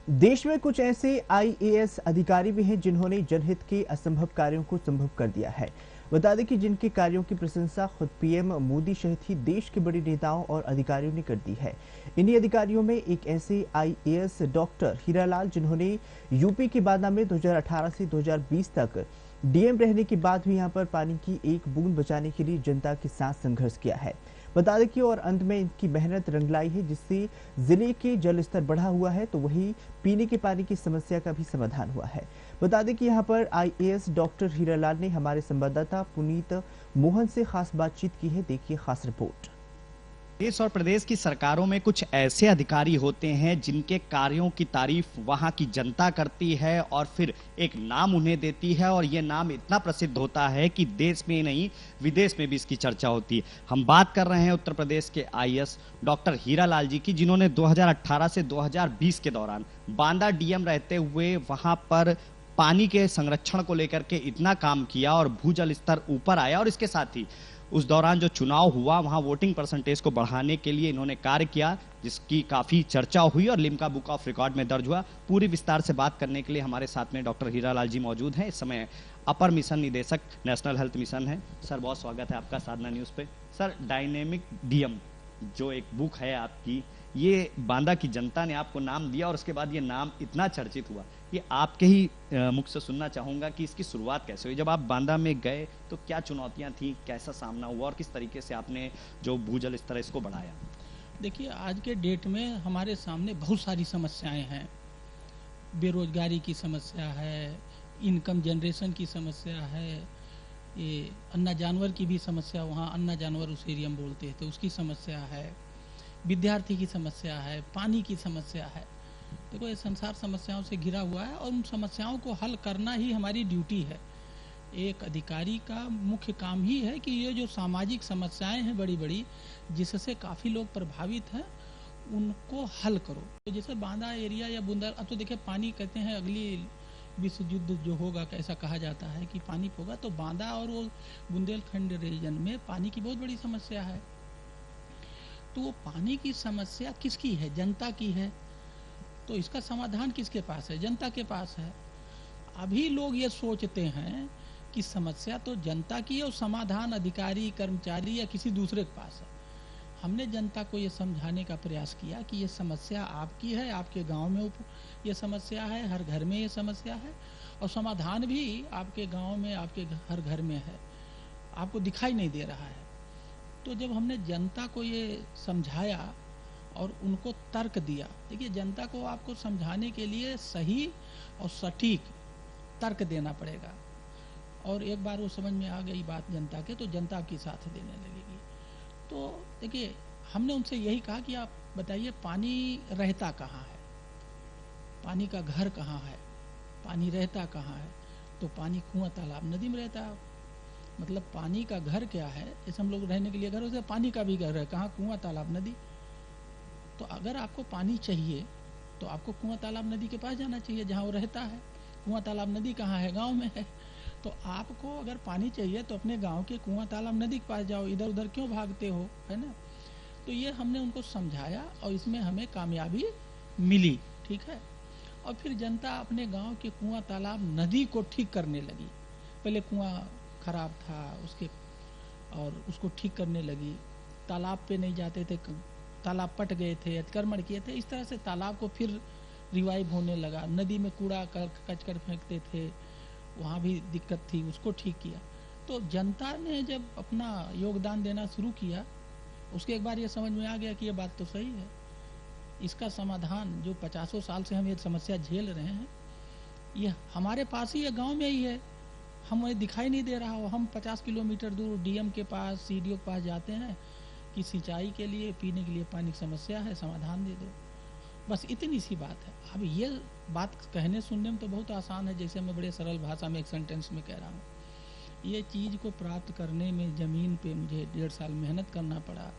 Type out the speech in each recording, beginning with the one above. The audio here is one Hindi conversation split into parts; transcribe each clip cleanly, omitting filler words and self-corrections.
देश में कुछ ऐसे आईएएस अधिकारी भी हैं जिन्होंने जनहित के असंभव कार्यों को संभव कर दिया है। बता दें कि जिनके कार्यों की प्रशंसा खुद पीएम मोदी सहित ही देश के बड़े नेताओं और अधिकारियों ने कर दी है। इन्हीं अधिकारियों में एक ऐसे आईएएस डॉक्टर हीरालाल जिन्होंने यूपी के बांदा में 2018 से 2020 तक डीएम रहने के बाद भी यहां पर पानी की एक बूंद बचाने के लिए जनता के साथ संघर्ष किया है। बता दें कि और अंत में इनकी मेहनत रंग लाई है, जिससे जिले के जल स्तर बढ़ा हुआ है, तो वही पीने के पानी की समस्या का भी समाधान हुआ है। बता दें कि यहाँ पर आईएएस डॉक्टर हीरालाल ने हमारे संवाददाता पुनीत मोहन से खास बातचीत की है। देखिए खास रिपोर्ट। देश और प्रदेश की सरकारों में कुछ ऐसे अधिकारी होते हैं जिनके कार्यों की तारीफ वहां की जनता करती है और फिर एक नाम उन्हें देती है, और ये नाम इतना प्रसिद्ध होता है कि देश में नहीं विदेश में भी इसकी चर्चा होती है। हम बात कर रहे हैं उत्तर प्रदेश के आईएएस डॉक्टर हीरालाल जी की, जिन्होंने 2018 से 2020 के दौरान बांदा डीएम रहते हुए वहां पर पानी के संरक्षण को लेकर के इतना काम किया और भूजल स्तर ऊपर आया, और इसके साथ ही उस दौरान जो चुनाव हुआ वहां वोटिंग परसेंटेज को बढ़ाने के लिए इन्होंने कार्य किया, जिसकी काफी चर्चा हुई और लिम्का बुक ऑफ रिकॉर्ड में दर्ज हुआ। पूरी विस्तार से बात करने के लिए हमारे साथ में डॉक्टर हीरालाल जी मौजूद हैं। इस समय अपर मिशन निदेशक नेशनल हेल्थ मिशन है। सर बहुत स्वागत है आपका साधना न्यूज पे। सर डायनेमिक डीएम जो एक बुक है आपकी, ये बांदा की जनता ने आपको नाम दिया और उसके बाद ये नाम इतना चर्चित हुआ। ये आपके ही मुख से सुनना चाहूंगा कि इसकी शुरुआत कैसे हुई, जब आप बांदा में गए तो क्या चुनौतियां थी, कैसा सामना हुआ और किस तरीके से आपने जो भूजल स्तर इसको बढ़ाया। देखिए, आज के डेट में हमारे सामने बहुत सारी समस्याएं हैं। बेरोजगारी की समस्या है, इनकम जनरेशन की समस्या है, ये अन्ना जानवर की भी समस्या, वहाँ अन्ना जानवर उस एरिया में बोलते हैं तो उसकी समस्या है, विद्यार्थी की समस्या है, पानी की समस्या है। देखो, ये संसार समस्याओं से घिरा हुआ है और उन समस्याओं को हल करना ही हमारी ड्यूटी है। एक अधिकारी का मुख्य काम ही है कि ये जो सामाजिक समस्याएं हैं बड़ी बड़ी, जिससे काफ़ी लोग प्रभावित हैं, उनको हल करो। तो जैसे बांदा एरिया या बुंदा, अब तो देखिए पानी कहते हैं अगली विश्व युद्ध जो होगा, ऐसा कहा जाता है कि पानी होगा, तो बांदा और वो बुंदेलखंड रीजन में पानी की बहुत बड़ी समस्या है। तो वो पानी की समस्या किसकी है? जनता की है। तो इसका समाधान किसके पास है? जनता के पास है। अभी लोग ये सोचते हैं कि समस्या तो जनता की है और समाधान अधिकारी, कर्मचारी या किसी दूसरे के पास है। हमने जनता को ये समझाने का प्रयास किया कि ये समस्या आपकी है, आपके गांव में ये समस्या है, हर घर में ये समस्या है, और समाधान भी आपके गांव में, आपके हर घर में है, आपको दिखाई नहीं दे रहा है। तो जब हमने जनता को ये समझाया और उनको तर्क दिया, देखिए जनता को आपको समझाने के लिए सही और सटीक तर्क देना पड़ेगा, और एक बार वो समझ में आ गई बात जनता के, तो जनता आपकी साथ देने लगेगी। तो देखिए, हमने उनसे यही कहा कि आप बताइए पानी रहता कहाँ है, पानी का घर कहाँ है, पानी रहता कहाँ है? तो पानी कुआं, तालाब, नदी में रहता है। मतलब पानी का घर क्या है? जैसे हम लोग रहने के लिए घर होते हैं, पानी का भी घर है, कहाँ? कुआं, तालाब, नदी। तो अगर आपको पानी चाहिए तो आपको कुआं, तालाब, नदी के पास जाना चाहिए जहाँ वो रहता है। कुआं, तालाब, नदी कहाँ है? गांव में है। तो आपको अगर पानी चाहिए तो अपने गांव के कुआं, तालाब, नदी के पास जाओ, इधर उधर क्यों भागते हो, है ना? तो ये हमने उनको समझाया और इसमें हमें कामयाबी मिली, ठीक है। और फिर जनता अपने गांव के कुआं, तालाब, नदी को ठीक करने लगी। पहले कुआं खराब था उसके, और उसको ठीक करने लगी। तालाब पे नहीं जाते थे, तालाब पट गए थे, अतिक्रमण किए थे, इस तरह से तालाब को फिर रिवाइव होने लगा। नदी में कूड़ा कचकर फेंकते थे, वहाँ भी दिक्कत थी, उसको ठीक किया। तो जनता ने जब अपना योगदान देना शुरू किया, उसके एक बार ये समझ में आ गया कि ये बात तो सही है। इसका समाधान जो 50 साल से हम ये समस्या झेल रहे हैं, ये हमारे पास ही है, गांव में ही है, हमें दिखाई नहीं दे रहा हो। हम 50 किलोमीटर दूर डीएम के पास, सीडीओ के पास जाते हैं कि सिंचाई के लिए, पीने के लिए पानी की समस्या है, समाधान दे दो। बस इतनी सी बात है। अब ये बात कहने सुनने में तो बहुत आसान है, जैसे मैं बड़े सरल भाषा में एक सेंटेंस में कह रहा हूँ। ये चीज़ को प्राप्त करने में ज़मीन पे मुझे 1.5 साल मेहनत करना पड़ा,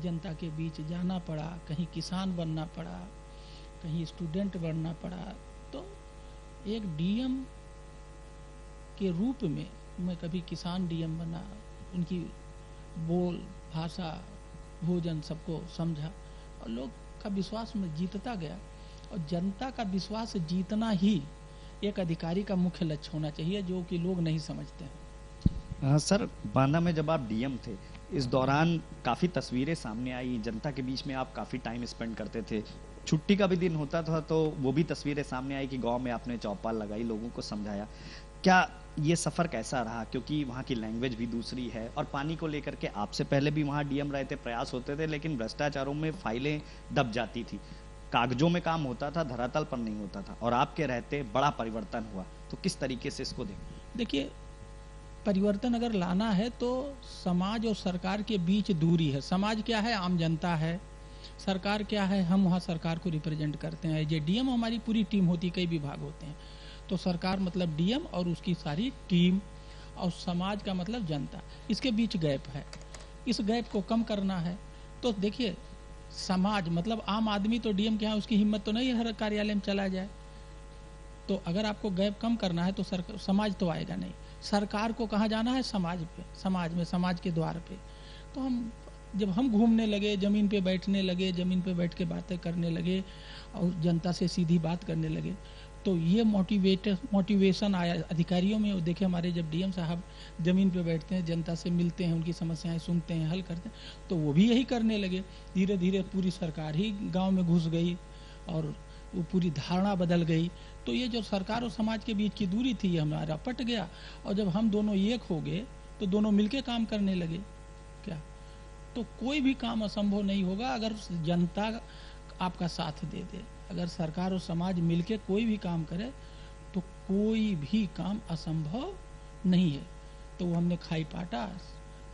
जनता के बीच जाना पड़ा, कहीं किसान बनना पड़ा, कहीं स्टूडेंट बनना पड़ा। तो एक डीएम के रूप में मैं कभी किसान डीएम बना, उनकी बोल, भाषा, भोजन सबको समझा और लोग का विश्वास में जीतता गया। और जनता का विश्वास जीतना ही एक अधिकारी का मुख्य लक्ष्य होना चाहिए, जो कि लोग नहीं समझते हैं। सर, बांदा में जब आप डीएम थे, इस दौरान काफ़ी तस्वीरें सामने आई, जनता के बीच में आप काफ़ी टाइम स्पेंड करते थे। छुट्टी का भी दिन होता था तो वो भी तस्वीरें सामने आई कि गांव में आपने चौपाल लगाई, लोगों को समझाया। क्या ये सफ़र कैसा रहा? क्योंकि वहाँ की लैंग्वेज भी दूसरी है और पानी को लेकर के आपसे पहले भी वहाँ डीएम रहे थे, प्रयास होते थे, लेकिन भ्रष्टाचारों में फाइलें दब जाती थी। कागजों में काम होता था, धरातल पर नहीं होता था, और आपके रहते बड़ा परिवर्तन हुआ। तो किस तरीके से इसको देखें? देखिए, परिवर्तन अगर लाना है तो समाज और सरकार के बीच दूरी है। समाज क्या है? आम जनता है। सरकार क्या है? हम वहाँ सरकार को रिप्रेजेंट करते हैं। ये डीएम हमारी पूरी टीम होती है, कई विभाग होते हैं। तो सरकार मतलब डीएम और उसकी सारी टीम, और समाज का मतलब जनता। इसके बीच गैप है, इस गैप को कम करना है। तो देखिए, समाज मतलब आम आदमी तो डीएम के यहाँ उसकी हिम्मत तो नहीं है हर कार्यालय में चला जाए। तो अगर आपको गैप कम करना है तो समाज तो आएगा नहीं। सरकार को कहाँ जाना है? समाज पे, समाज में, समाज के द्वार पे। तो जब हम घूमने लगे, ज़मीन पे बैठने लगे, ज़मीन पे बैठ के बातें करने लगे और जनता से सीधी बात करने लगे, तो ये मोटिवेशन आया अधिकारियों में। देखे, हमारे जब डीएम साहब ज़मीन पे बैठते हैं, जनता से मिलते हैं, उनकी समस्याएं सुनते हैं, हल करते हैं, तो वो भी यही करने लगे। धीरे धीरे पूरी सरकार ही गाँव में घुस गई और वो पूरी धारणा बदल गई। तो ये जो सरकार और समाज के बीच की दूरी थी, ये हमारा पट गया। और जब हम दोनों एक हो गए तो दोनों मिलके काम करने लगे। क्या तो कोई भी काम असंभव नहीं होगा अगर जनता आपका साथ दे दे। अगर सरकार और समाज मिलके कोई भी काम करे तो कोई भी काम असंभव नहीं है। तो वो हमने खाई पाटा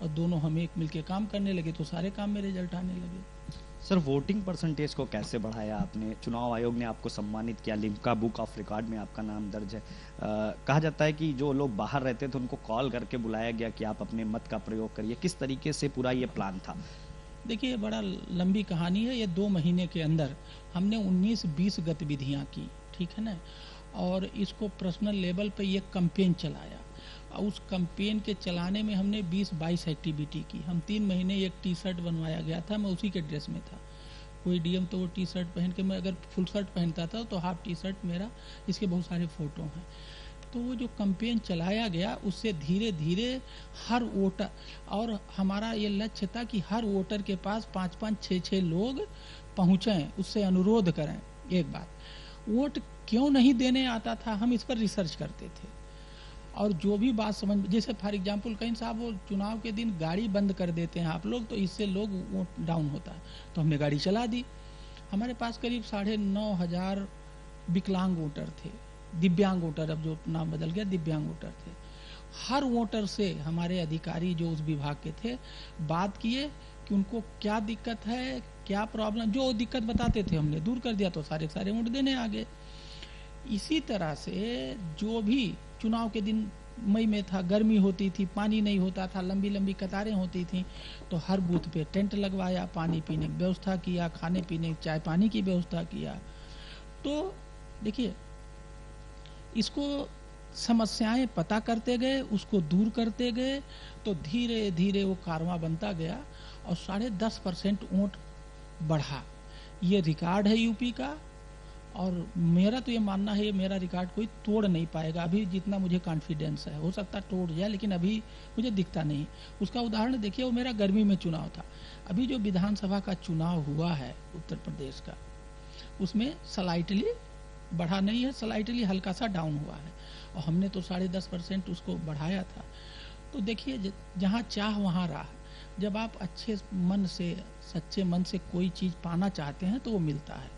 और दोनों हम एक मिलके काम करने लगे तो सारे काम में रिजल्ट आने लगे। सर, वोटिंग परसेंटेज को कैसे बढ़ाया आपने? चुनाव आयोग ने आपको सम्मानित किया, लिम्का बुक ऑफ रिकॉर्ड में आपका नाम दर्ज है। कहा जाता है कि जो लोग बाहर रहते थे उनको कॉल करके बुलाया गया कि आप अपने मत का प्रयोग करिए। किस तरीके से पूरा ये प्लान था? देखिए, बड़ा लंबी कहानी है। ये 2 महीने के अंदर हमने 19-20 गतिविधियाँ की, ठीक है ना। और इसको पर्सनल लेवल पे ये कैंपेन चलाया और उस कैंपेन के चलाने में हमने 20-22 एक्टिविटी की। हम 3 महीने एक टी शर्ट बनवाया गया था, मैं उसी के ड्रेस में था। कोई डीएम तो वो टी शर्ट पहन के, मैं अगर फुल शर्ट पहनता था तो हाफ टी शर्ट मेरा, इसके बहुत सारे फ़ोटो हैं। तो वो जो कैंपेन चलाया गया उससे धीरे धीरे हर वोटर, और हमारा ये लक्ष्य था कि हर वोटर के पास 5-5, 6-6 लोग पहुँचें, उससे अनुरोध करें। एक बात, वोट क्यों नहीं देने आता था, हम इस पर रिसर्च करते थे। और जो भी बात समझ, जैसे फॉर एग्जांपल कहीं साहब वो चुनाव के दिन गाड़ी बंद कर देते हैं आप लोग, तो इससे लोग वोट डाउन होता है, तो हमने गाड़ी चला दी। हमारे पास करीब 9,500 विकलांग वोटर थे, दिव्यांग वोटर, अब जो नाम बदल गया, दिव्यांग वोटर थे। हर वोटर से हमारे अधिकारी जो उस विभाग के थे बात किए कि उनको क्या दिक्कत है, क्या प्रॉब्लम, जो दिक्कत बताते थे हमने दूर कर दिया, तो सारे सारे वोट देने आ गए। इसी तरह से जो भी चुनाव के दिन, मई में था, गर्मी होती थी, पानी नहीं होता था, लंबी लंबी कतारें होती थी, तो हर बूथ पे टेंट लगवाया, पानी पीने की व्यवस्था किया, खाने पीने, चाय पानी की व्यवस्था किया। तो देखिए, इसको समस्याएं पता करते गए, उसको दूर करते गए, तो धीरे धीरे वो कारवां बनता गया और 10.5% वोट बढ़ा। ये रिकॉर्ड है यूपी का, और मेरा तो ये मानना है, मेरा रिकॉर्ड कोई तोड़ नहीं पाएगा। अभी जितना मुझे कॉन्फिडेंस है, हो सकता है तोड़ जाए, लेकिन अभी मुझे दिखता नहीं। उसका उदाहरण देखिए, वो मेरा गर्मी में चुनाव था। अभी जो विधानसभा का चुनाव हुआ है उत्तर प्रदेश का, उसमें स्लाइटली बढ़ा नहीं है, स्लाइटली हल्का सा डाउन हुआ है, और हमने तो 10.5% उसको बढ़ाया था। तो देखिए, जहाँ चाह वहाँ राह। जब आप अच्छे मन से, सच्चे मन से कोई चीज़ पाना चाहते हैं तो वो मिलता है।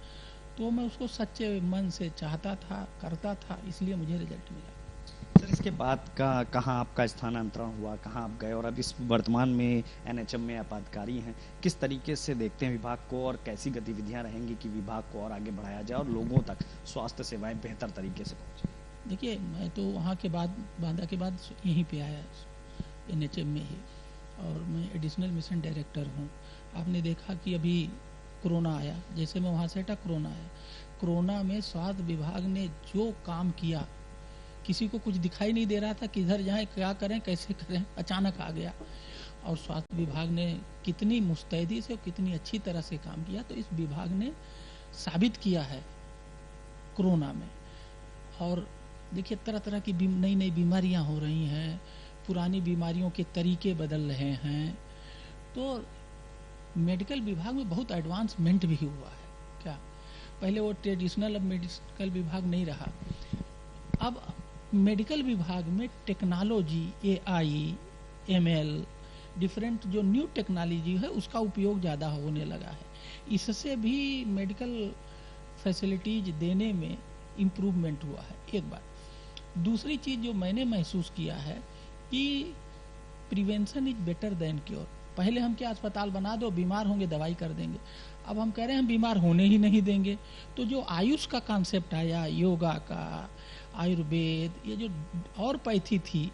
तो मैं उसको सच्चे मन से चाहता था, करता था, इसलिए मुझे रिजल्ट मिला। सर, इसके बाद कहाँ आपका स्थानांतरण हुआ, कहाँ आप गए, और अब इस वर्तमान में एनएचएम में आप अधिकारी हैं, किस तरीके से देखते हैं विभाग को, और कैसी गतिविधियां रहेंगी कि विभाग को और आगे बढ़ाया जाए और लोगों तक स्वास्थ्य सेवाएं बेहतर तरीके से पहुँचे? देखिए, मैं तो वहाँ के बाद, बांदा के बाद यहीं पे आया, एनएचएम में ही, और मैं एडिशनल मिशन डायरेक्टर हूँ। आपने देखा कि अभी कोरोना आया, जैसे मैं वहाँ से हटा, कोरोना आया। कोरोना में स्वास्थ्य विभाग ने जो काम किया, किसी को कुछ दिखाई नहीं दे रहा था, किधर जाएं, क्या करें, कैसे करें, अचानक आ गया। और स्वास्थ्य विभाग ने कितनी मुस्तैदी से और कितनी अच्छी तरह से काम किया। तो इस विभाग ने साबित किया है कोरोना में। और देखिए तरह तरह की नई नई बीमारियां हो रही हैं, पुरानी बीमारियों के तरीके बदल रहे हैं, तो मेडिकल विभाग में बहुत एडवांसमेंट भी हुआ है। क्या पहले वो ट्रेडिशनल अब मेडिकल विभाग नहीं रहा, अब मेडिकल विभाग में टेक्नोलॉजी, एआई, एमएल, डिफरेंट जो न्यू टेक्नोलॉजी है उसका उपयोग ज़्यादा होने लगा है। इससे भी मेडिकल फैसिलिटीज देने में इम्प्रूवमेंट हुआ है, एक बात। दूसरी चीज़ जो मैंने महसूस किया है कि prevention is better than cure. पहले हम क्या अस्पताल बना दो, बीमार होंगे दवाई कर देंगे, अब हम कह रहे हैं हम बीमार होने ही नहीं देंगे। तो जो आयुष का कॉन्सेप्ट आया, योगा का, आयुर्वेद, ये जो और पैथी थी,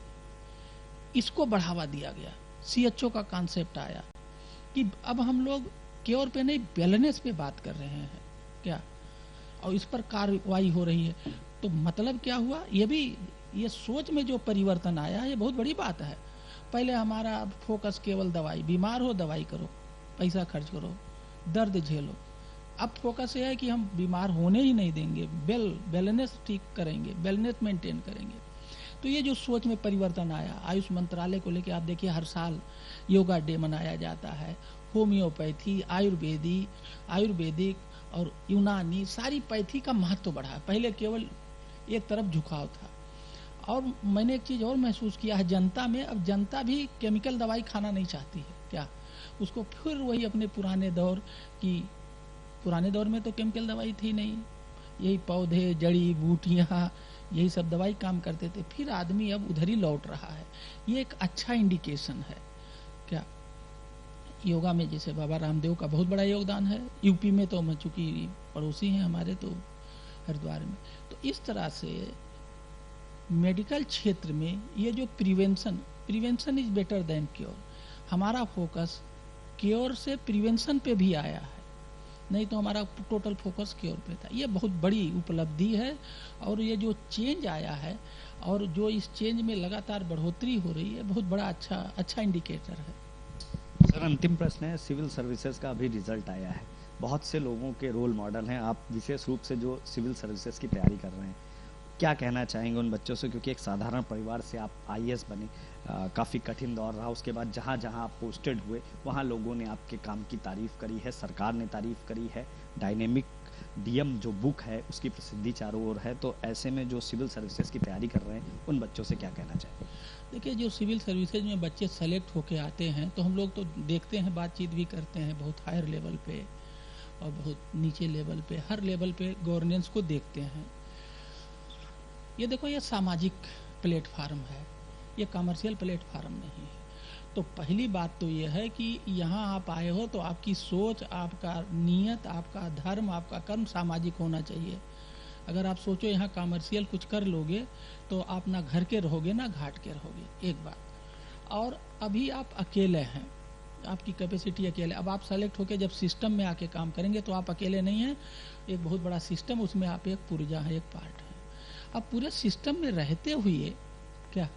इसको बढ़ावा दिया गया। सीएचओ का कॉन्सेप्ट आया कि अब हम लोग क्योर पे नहीं वेलनेस पे बात कर रहे हैं क्या, और इस पर कार्रवाई हो रही है। तो मतलब क्या हुआ, ये सोच में जो परिवर्तन आया है ये बहुत बड़ी बात है। पहले हमारा फोकस केवल दवाई, बीमार हो दवाई करो, पैसा खर्च करो, दर्द झेलो। अब फोकस ये है कि हम बीमार होने ही नहीं देंगे, वेलनेस ठीक करेंगे, वेलनेस मेंटेन करेंगे। तो ये जो सोच में परिवर्तन आया, आयुष मंत्रालय को लेकर आप देखिए हर साल योगा डे मनाया जाता है। होम्योपैथी, आयुर्वेदिक और यूनानी, सारी पैथी का महत्व बढ़ा है। पहले केवल एक तरफ झुकाव था। और मैंने एक चीज़ और महसूस किया है जनता में, अब जनता भी केमिकल दवाई खाना नहीं चाहती है क्या, उसको फिर वही अपने पुराने दौर में तो केमिकल दवाई थी नहीं, यही पौधे, जड़ी बूटियाँ, यही सब दवाई काम करते थे। फिर आदमी अब उधर ही लौट रहा है, ये एक अच्छा इंडिकेशन है क्या। योगा में जैसे बाबा रामदेव का बहुत बड़ा योगदान है, यूपी में तो चूंकि पड़ोसी हैं हमारे, तो हरिद्वार में। तो इस तरह से मेडिकल क्षेत्र में ये जो prevention is better than cure, हमारा फोकस क्योर से प्रिवेंशन पे भी आया है, नहीं तो हमारा टोटल फोकस क्योर पे था। ये बहुत बड़ी उपलब्धि है। और ये जो चेंज आया है और जो इस चेंज में लगातार बढ़ोतरी हो रही है, बहुत बड़ा अच्छा इंडिकेटर है। सर अंतिम प्रश्न है, सिविल सर्विसेज का अभी रिजल्ट आया है, बहुत से लोगों के रोल मॉडल हैं आप, विशेष रूप से जो सिविल सर्विसेज की तैयारी कर रहे हैं, क्या कहना चाहेंगे उन बच्चों से, क्योंकि एक साधारण परिवार से आप आईएएस बने, काफ़ी कठिन दौर रहा, उसके बाद जहाँ जहाँ आप पोस्टेड हुए वहाँ लोगों ने आपके काम की तारीफ करी है, सरकार ने तारीफ करी है, डायनेमिक डीएम जो बुक है उसकी प्रसिद्धि चारों ओर है। तो ऐसे में जो सिविल सर्विसेज की तैयारी कर रहे हैं उन बच्चों से क्या कहना चाहेंगे? देखिए, जो सिविल सर्विसेज में बच्चे सेलेक्ट होके आते हैं तो हम लोग तो देखते हैं, बातचीत भी करते हैं, बहुत हायर लेवल पे और बहुत नीचे लेवल पे, हर लेवल पे गवर्नेंस को देखते हैं। ये देखो, ये सामाजिक प्लेटफार्म है, ये कमर्शियल प्लेटफार्म नहीं है। तो पहली बात तो ये है कि यहाँ आप आए हो तो आपकी सोच, आपका नीयत, आपका धर्म, आपका कर्म सामाजिक होना चाहिए। अगर आप सोचो यहाँ कमर्शियल कुछ कर लोगे तो आप ना घर के रहोगे ना घाट के रहोगे, एक बात। और अभी आप अकेले हैं, आपकी कैपेसिटी अकेले। अब आप सेलेक्ट होके जब सिस्टम में आके काम करेंगे तो आप अकेले नहीं हैं, एक बहुत बड़ा सिस्टम, उसमें आप एक पुर्जा है, एक पार्ट है। अब पूरे सिस्टम में रहते हुए क्या,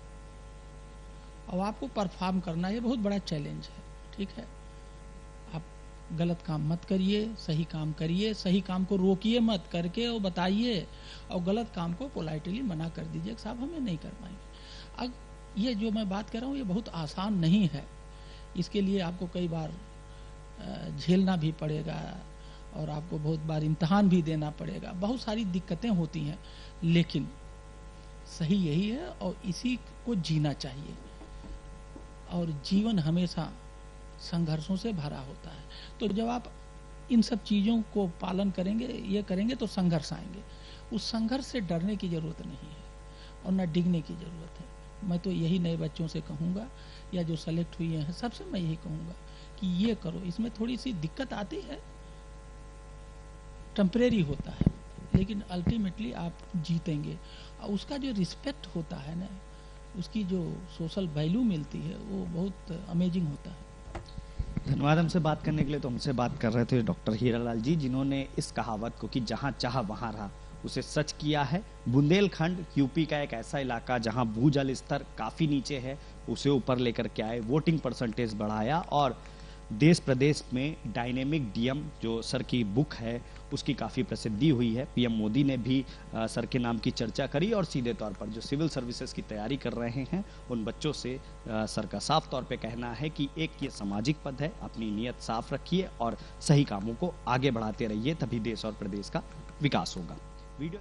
अब आपको परफॉर्म करना ये बहुत बड़ा चैलेंज है, ठीक है। आप गलत काम मत करिए, सही काम करिए, सही काम को रोकिए मत, करके और बताइए, और गलत काम को पोलाइटली मना कर दीजिए, साहब हमें नहीं कर पाएंगे। अब ये जो मैं बात कर रहा हूँ ये बहुत आसान नहीं है, इसके लिए आपको कई बार झेलना भी पड़ेगा और आपको बहुत बार इम्तहान भी देना पड़ेगा, बहुत सारी दिक्कतें होती हैं, लेकिन सही यही है और इसी को जीना चाहिए। और जीवन हमेशा संघर्षों से भरा होता है, तो जब आप इन सब चीज़ों को पालन करेंगे, ये करेंगे, तो संघर्ष आएंगे। उस संघर्ष से डरने की ज़रूरत नहीं है और न डिगने की ज़रूरत है। मैं तो यही नए बच्चों से कहूँगा, या जो सेलेक्ट हुए हैं सबसे मैं यही कहूँगा कि ये करो। इसमें थोड़ी सी दिक्कत आती है, टेम्परेरी होता है, लेकिन अल्टीमेटली आप जीतेंगे। और उसका जो रिस्पेक्ट होता है ना, उसकी जो सोशल वैल्यू मिलती है, वो बहुत अमेजिंग होता है। धन्यवाद हमसे बात करने के लिए। तो हमसे बात कर रहे थे डॉक्टर हीरालाल जी, जिन्होंने इस कहावत को कि जहां चाह वहां रहा, उसे सच किया है। बुंदेलखंड यूपी का एक ऐसा इलाका जहां भूजल स्तर काफ़ी नीचे है, उसे ऊपर लेकर के आए, वोटिंग परसेंटेज बढ़ाया और देश प्रदेश में डायनेमिक डीएम जो सर की बुक है उसकी काफ़ी प्रसिद्धि हुई है। पीएम मोदी ने भी सर के नाम की चर्चा करी और सीधे तौर पर जो सिविल सर्विसेज की तैयारी कर रहे हैं उन बच्चों से सर का साफ तौर पे कहना है कि एक ये सामाजिक पद है, अपनी नीयत साफ रखिए और सही कामों को आगे बढ़ाते रहिए, तभी देश और प्रदेश का विकास होगा। वीडियो